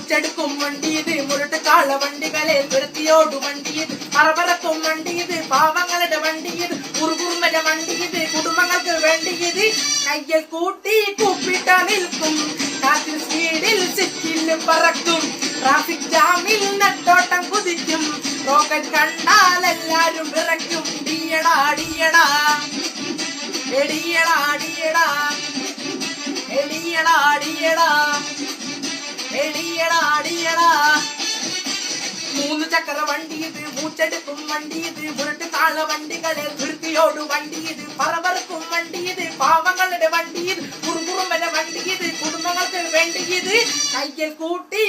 പൂച്ചെടുക്കും വണ്ടി ഇത്, മുരട്ടുകാള വണ്ടികളെ തുരത്തിയോടു വണ്ടി ഇത്, പറവറക്കും വണ്ടി ഇത്, പാവങ്ങളുടെ വണ്ടി ഇത്, കുറുകുറുമ്പന്റെ വണ്ടി ഇത്, കുടുംബങ്ങൾക്ക് വേണ്ടി ഇത്. കയ്യിൽ കൂട്ടി കൂപ്പിട്ട നിൽക്കും, കാറ്റിൽ സ്പീഡിൽ സിറ്റിൽ പറക്കും, ട്രാഫിക് ജാമിൽ നെട്ടോട്ടം കുതിക്കും, റോക്കറ്റ് കണ്ടാൽ എല്ലാരും വിറയ്ക്കും. ഡിയടാ ഡിയടാ എടിയടാ ഡിയടാ എടിയടാ ഡിയടാ എടിയടാ ഡിയടാ. 3 ചക്ര വണ്ടി ഇത്, പൂച്ചെടുക്കും വണ്ടി ഇത്, മുരട്ടുകാള വണ്ടികളെ തുരുത്തിയോടു വണ്ടി ഇത്, പറവറക്കും വണ്ടി ഇത്, പാവങ്ങളുടെ വണ്ടി ഇത്, കുറുകുറുമ്പന്റെ വണ്ടി ഇത്, കുടുംബങ്ങൾക്ക് വേണ്ടി ഇത്. കയ്യിൽ കൂട്ടി